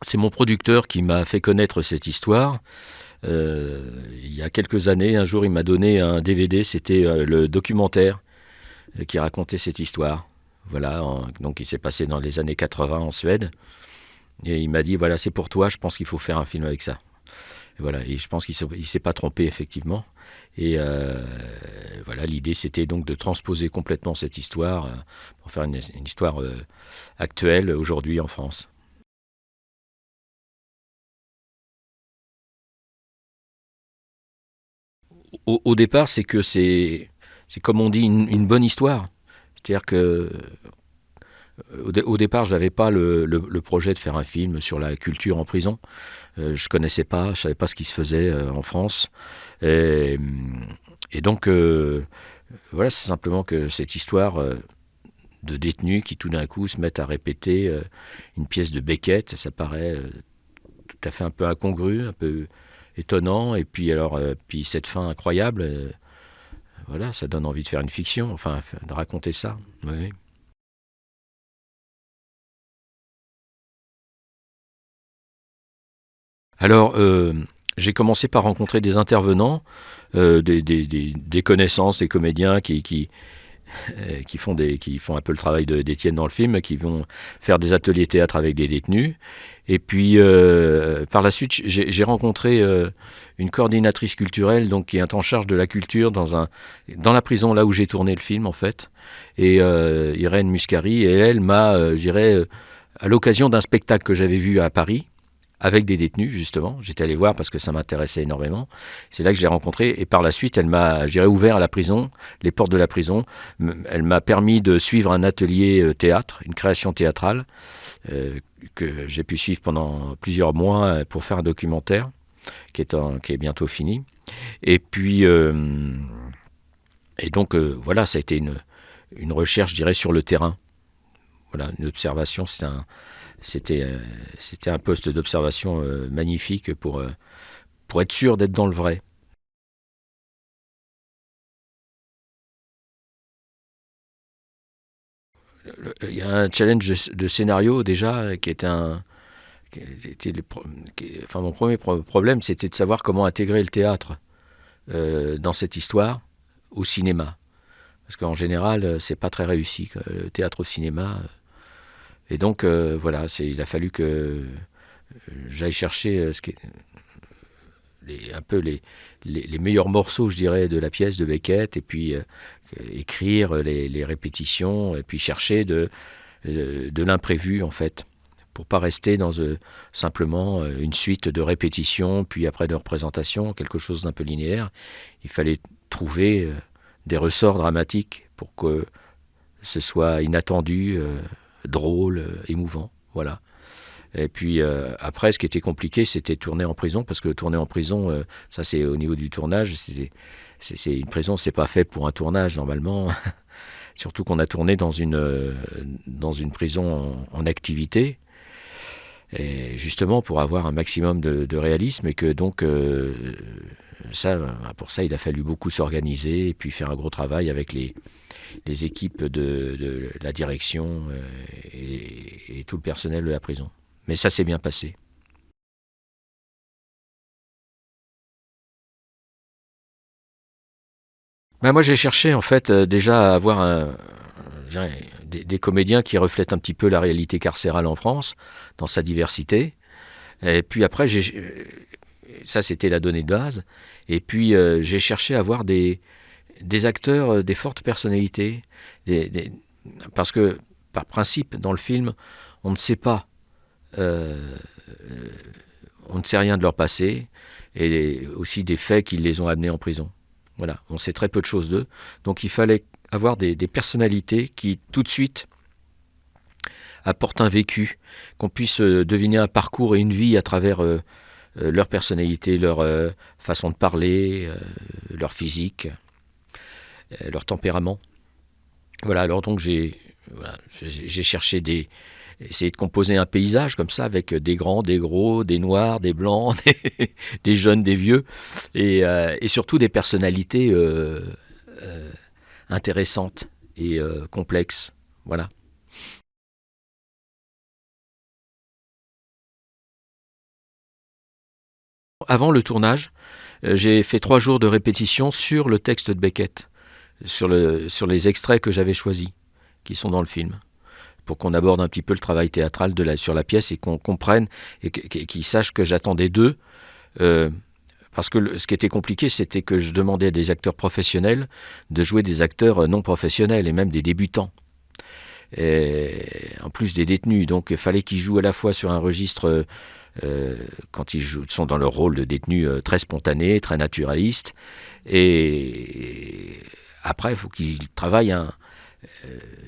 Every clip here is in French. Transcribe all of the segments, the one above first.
C'est mon producteur qui m'a fait connaître cette histoire. Il y a quelques années, un jour, il m'a donné un DVD, c'était le documentaire qui racontait cette histoire. Voilà, donc il s'est passé dans les années 80 en Suède. Et il m'a dit, voilà, c'est pour toi, je pense qu'il faut faire un film avec ça. Et voilà, et je pense qu'il ne s'est pas trompé, effectivement. Et voilà, l'idée, c'était donc de transposer complètement cette histoire pour faire une histoire actuelle, aujourd'hui, en France. Au départ, c'est que c'est comme on dit, une bonne histoire. C'est-à-dire que au départ, je n'avais pas le projet de faire un film sur la culture en prison. Je connaissais pas, je savais pas ce qui se faisait en France. Et, et donc, voilà, c'est simplement que cette histoire de détenus qui tout d'un coup se mettent à répéter une pièce de Beckett, ça paraît tout à fait un peu incongru, un peu étonnant. Et puis alors, puis cette fin incroyable, voilà, ça donne envie de faire une fiction, enfin, de raconter ça. Oui. Alors, j'ai commencé par rencontrer des intervenants, des connaissances, des comédiens qui font un peu le travail d'Étienne dans le film, qui vont faire des ateliers théâtre avec des détenus. Et puis, par la suite, j'ai rencontré une coordinatrice culturelle donc, qui est en charge de la culture dans la prison, là où j'ai tourné le film, en fait. Et Irène Muscari, et elle m'a, je dirais, à l'occasion d'un spectacle que j'avais vu à Paris, avec des détenus, justement. J'étais allé voir parce que ça m'intéressait énormément. C'est là que je l'ai rencontrée. Et par la suite, elle m'a, je dirais, ouvert à la prison, les portes de la prison. Elle m'a permis de suivre un atelier théâtre, une création théâtrale, euh, que j'ai pu suivre pendant plusieurs mois pour faire un documentaire qui est bientôt fini. Et puis, et donc, voilà, ça a été une recherche, je dirais, sur le terrain. Voilà, une observation, c'était, c'était un poste d'observation magnifique pour être sûr d'être dans le vrai. Il y a un challenge de scénario déjà qui était qui était enfin mon premier problème, c'était de savoir comment intégrer le théâtre dans cette histoire au cinéma. Parce qu'en général, c'est pas très réussi, le théâtre au cinéma. Et donc, voilà, il a fallu que j'aille chercher un peu les meilleurs morceaux, je dirais, de la pièce de Beckett, et puis écrire les répétitions, et puis chercher de l'imprévu, en fait, pour pas rester dans simplement une suite de répétitions, puis après de représentations, quelque chose d'un peu linéaire. Il fallait trouver des ressorts dramatiques pour que ce soit inattendu, drôle, émouvant. Voilà. Et puis après, ce qui était compliqué, c'était tourner en prison, parce que tourner en prison, ça c'est au niveau du tournage, c'est une prison, c'est pas fait pour un tournage normalement. Surtout qu'on a tourné dans une prison en activité, et justement pour avoir un maximum de réalisme, et que donc pour ça, il a fallu beaucoup s'organiser et puis faire un gros travail avec les équipes de la direction et tout le personnel de la prison. Mais ça s'est bien passé. Ben moi, j'ai cherché en fait déjà à avoir je dirais, des comédiens qui reflètent un petit peu la réalité carcérale en France, dans sa diversité. Et puis après, ça c'était la donnée de base. Et puis j'ai cherché à avoir des acteurs, des fortes personnalités, des, des- parce que par principe, dans le film, on ne sait pas, euh, on ne sait rien de leur passé, et aussi des faits qui les ont amenés en prison. Voilà, on sait très peu de choses d'eux. Donc il fallait avoir des personnalités qui, tout de suite, apportent un vécu, qu'on puisse deviner un parcours et une vie à travers leur personnalité, leur façon de parler, leur physique, leur tempérament. Voilà, alors donc j'ai cherché essayer de composer un paysage comme ça, avec des grands, des gros, des noirs, des blancs, des jeunes, des vieux, et surtout des personnalités euh, intéressantes et complexes. Voilà. Avant le tournage, j'ai fait 3 jours de répétition sur le texte de Beckett, sur les extraits que j'avais choisis, qui sont dans le film, pour qu'on aborde un petit peu le travail théâtral sur la pièce et qu'on comprenne et qu'ils sachent que j'attendais d'eux. Parce que ce qui était compliqué, c'était que je demandais à des acteurs professionnels de jouer des acteurs non professionnels et même des débutants. Et en plus des détenus. Donc il fallait qu'ils jouent à la fois sur un registre, quand ils sont dans leur rôle de détenus, très spontané, très naturaliste. Et après, il faut qu'ils travaillent,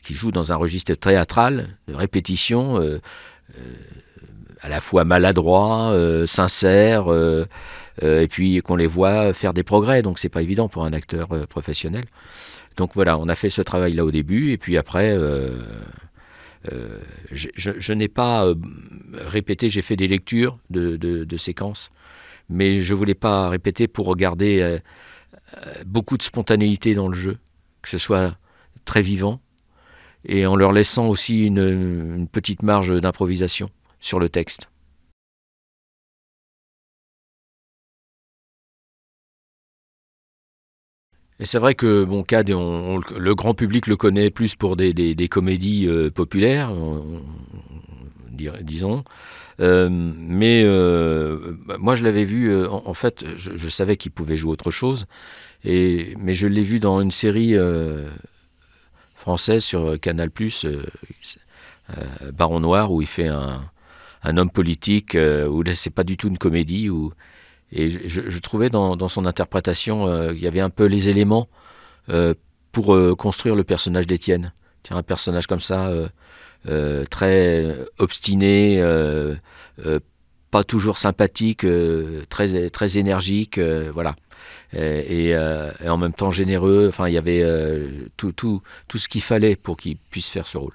qu'ils jouent dans un registre théâtral, de répétition, à la fois maladroit, sincère, et puis qu'on les voit faire des progrès. Donc c'est pas évident pour un acteur professionnel. Donc voilà, on a fait ce travail-là au début, et puis après, je n'ai pas répété, j'ai fait des lectures de séquences, mais je voulais pas répéter pour regarder beaucoup de spontanéité dans le jeu, que ce soit très vivant, et en leur laissant aussi une petite marge d'improvisation sur le texte. Et c'est vrai que bon, Cad, le grand public le connaît plus pour des comédies populaires, disons. Mais moi, je l'avais vu, en fait, je savais qu'il pouvait jouer autre chose, mais je l'ai vu dans une série française sur Canal+, Baron Noir, où il fait un homme politique, où là, c'est pas du tout une comédie, et je trouvais dans son interprétation qu'il y avait un peu les éléments pour construire le personnage d'Étienne. Un personnage comme ça, très obstiné, pas toujours sympathique, très énergique, voilà. Et en même temps généreux. Enfin, il y avait tout ce qu'il fallait pour qu'il puisse faire ce rôle.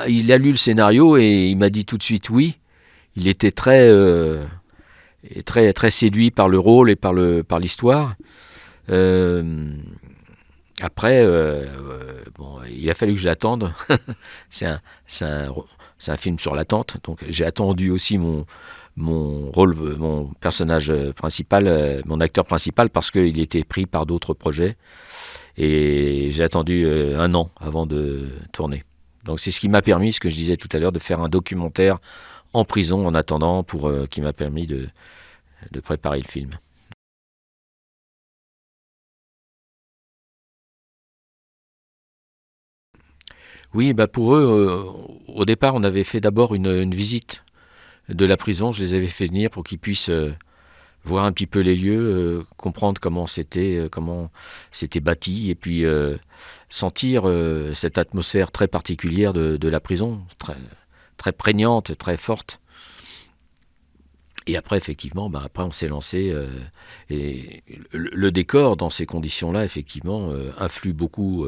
Il a lu le scénario et il m'a dit tout de suite oui. Il était très séduit par le rôle et par l'histoire. Euh, Après, bon, il a fallu que je l'attende. c'est un, c'est un, c'est un film sur l'attente, donc j'ai attendu aussi mon personnage principal, mon acteur principal, parce qu'il était pris par d'autres projets. Et j'ai attendu 1 an avant de tourner. Donc c'est ce qui m'a permis, ce que je disais tout à l'heure, de faire un documentaire en prison en attendant, qui m'a permis de préparer le film. Oui, bah pour eux, au départ, on avait fait d'abord une visite de la prison. Je les avais fait venir pour qu'ils puissent voir un petit peu les lieux, comprendre comment c'était bâti, et puis sentir cette atmosphère très particulière de la prison, très prégnante, très forte. Et après, effectivement, après on s'est lancé, et le décor dans ces conditions-là, effectivement, influe beaucoup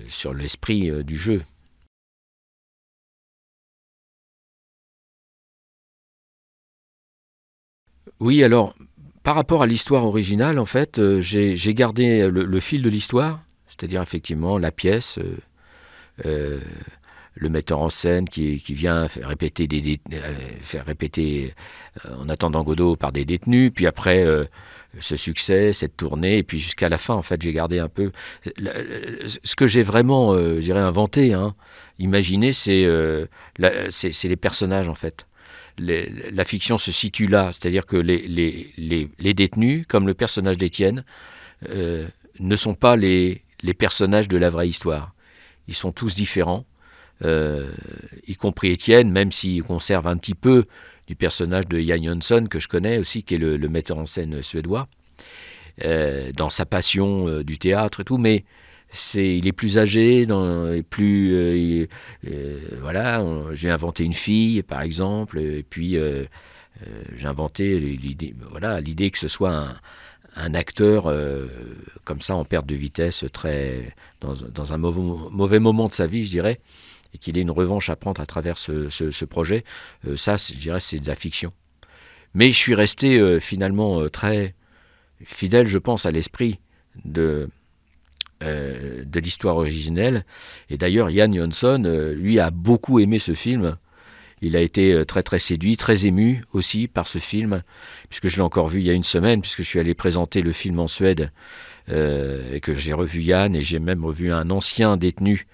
sur l'esprit du jeu. Oui, alors, par rapport à l'histoire originale, en fait, j'ai gardé le fil de l'histoire, c'est-à-dire effectivement la pièce, euh, le metteur en scène qui vient faire répéter en attendant Godot par des détenus, puis après ce succès, cette tournée, et puis jusqu'à la fin, en fait, j'ai gardé un peu ce que j'ai vraiment, je dirais, inventé, hein, imaginé, c'est les personnages, en fait. La fiction se situe là, c'est-à-dire que les détenus, comme le personnage d'Étienne, ne sont pas les personnages de la vraie histoire. Ils sont tous différents, y compris Étienne, même s'il conserve un petit peu du personnage de Jan Jönsson, que je connais aussi, qui est le metteur en scène suédois, dans sa passion du théâtre et tout, mais il est plus âgé, voilà. J'ai inventé une fille, par exemple, et puis j'ai inventé l'idée que ce soit un acteur comme ça en perte de vitesse, dans un mauvais moment de sa vie, je dirais, et qu'il ait une revanche à prendre à travers ce projet. Ça, je dirais, c'est de la fiction. Mais je suis resté finalement très fidèle, je pense, à l'esprit de de l'histoire originelle. Et d'ailleurs, Yann Johnson, lui, a beaucoup aimé ce film. Il a été très très séduit, très ému aussi par ce film, puisque je l'ai encore vu il y a une semaine, puisque je suis allé présenter le film en Suède, et que j'ai revu Yann, et j'ai même revu un ancien détenu,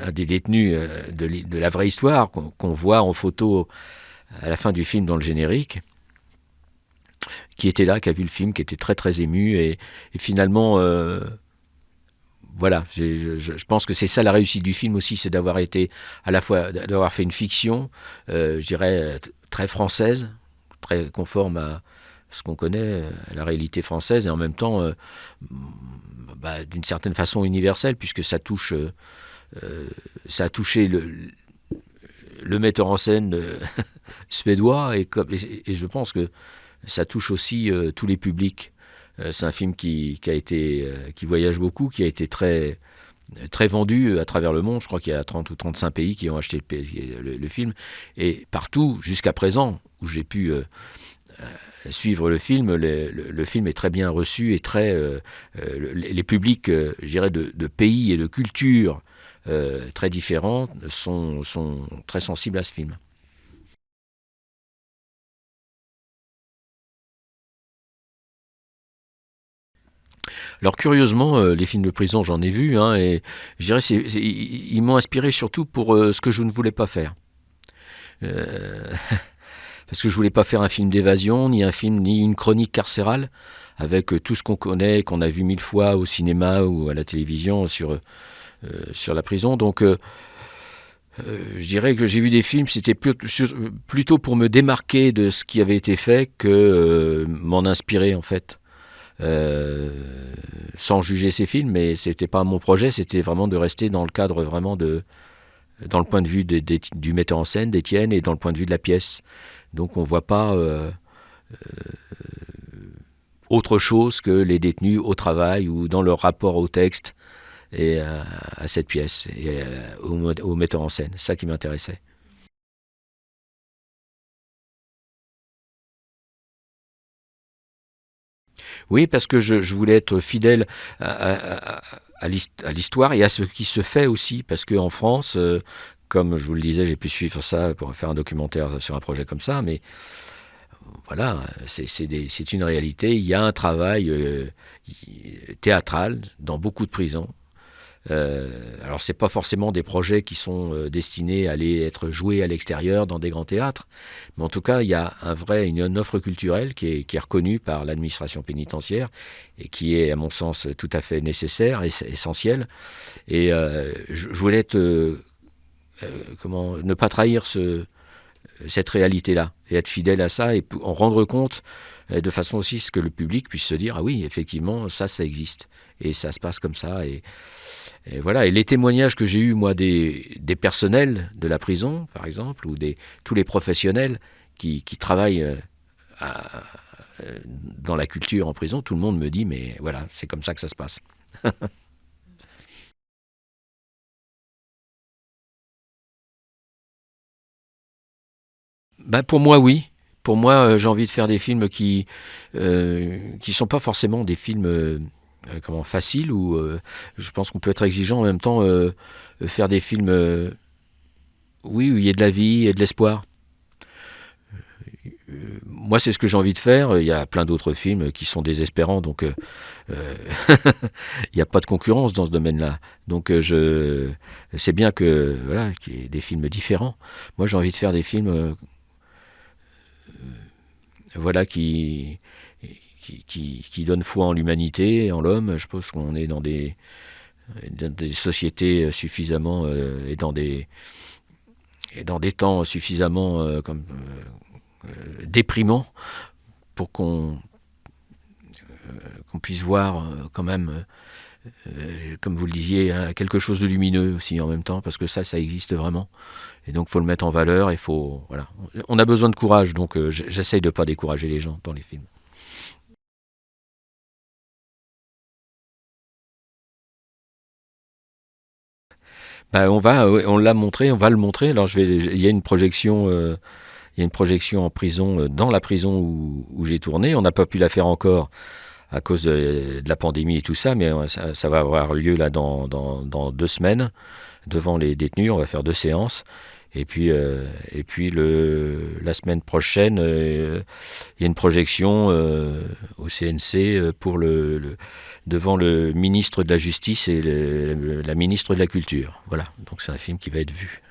un des détenus de la vraie histoire, qu'on voit en photo à la fin du film dans le générique, qui était là, qui a vu le film, qui était très très ému, et finalement... voilà, je pense que c'est ça la réussite du film aussi, c'est d'avoir été à la fois d'avoir fait une fiction, je dirais très française, très conforme à ce qu'on connaît, à la réalité française, et en même temps, d'une certaine façon universelle, puisque ça a touché le metteur en scène suédois, et je pense que ça touche aussi tous les publics. C'est un film qui voyage beaucoup, qui a été très, très vendu à travers le monde. Je crois qu'il y a 30 ou 35 pays qui ont acheté le film. Et partout, jusqu'à présent, où j'ai pu suivre le film, le film est très bien reçu et les publics, je dirais, de pays et de cultures très différentes sont très sensibles à ce film. Alors curieusement, les films de prison, j'en ai vu, hein, et je dirais ils m'ont inspiré surtout pour ce que je ne voulais pas faire. Euh, Parce que je voulais pas faire un film d'évasion, ni une chronique carcérale, avec tout ce qu'on connaît, qu'on a vu 1000 fois au cinéma ou à la télévision sur la prison. Donc je dirais que j'ai vu des films, c'était plutôt pour me démarquer de ce qui avait été fait que m'en inspirer en fait. Sans juger ces films, mais c'était pas mon projet, c'était vraiment de rester dans le cadre dans le point de vue du metteur en scène, d'Étienne, et dans le point de vue de la pièce. Donc on voit pas autre chose que les détenus au travail ou dans leur rapport au texte et à cette pièce et au metteur en scène. C'est ça qui m'intéressait. Oui, parce que je voulais être fidèle à l'histoire et à ce qui se fait aussi, parce qu'en France, comme je vous le disais, j'ai pu suivre ça pour faire un documentaire sur un projet comme ça, mais voilà, c'est une réalité. Il y a un travail théâtral dans beaucoup de prisons. Alors c'est pas forcément des projets qui sont destinés à aller être joués à l'extérieur dans des grands théâtres, mais en tout cas il y a une offre culturelle qui est reconnue par l'administration pénitentiaire et qui est à mon sens tout à fait nécessaire et essentielle. Et je voulais ne pas trahir cette réalité-là et être fidèle à ça et en rendre compte de façon aussi ce que le public puisse se dire ah oui effectivement ça existe et ça se passe comme ça et voilà. Et les témoignages que j'ai eus, moi, des personnels de la prison, par exemple, ou tous les professionnels qui travaillent dans la culture en prison, tout le monde me dit, mais voilà, c'est comme ça que ça se passe. Pour moi, oui. Pour moi, j'ai envie de faire des films qui sont pas forcément des films faciles, ou je pense qu'on peut être exigeant en même temps, faire des films, oui, où il y a de la vie et de l'espoir. Moi, c'est ce que j'ai envie de faire. Il y a plein d'autres films qui sont désespérants, donc euh, il n'y a pas de concurrence dans ce domaine-là. Donc c'est bien que voilà, qu'il y ait des films différents. Moi, j'ai envie de faire des films, voilà, qui donnent foi en l'humanité, en l'homme. Je pense qu'on est dans des sociétés suffisamment et dans des temps suffisamment déprimants pour qu'on puisse voir quand même, comme vous le disiez, hein, quelque chose de lumineux aussi en même temps, parce que ça existe vraiment. Et donc, il faut le mettre en valeur. Voilà. On a besoin de courage, donc j'essaye de ne pas décourager les gens dans les films. On l'a montré, on va le montrer. Alors, il y a une projection. Il y a une projection en prison, dans la prison où j'ai tourné. On n'a pas pu la faire encore à cause de la pandémie et tout ça, mais ça va avoir lieu là dans 2 semaines devant les détenus. On va faire 2 séances. Et puis la semaine prochaine, il y a une projection au CNC devant le ministre de la Justice et la ministre de la Culture. Voilà, donc c'est un film qui va être vu.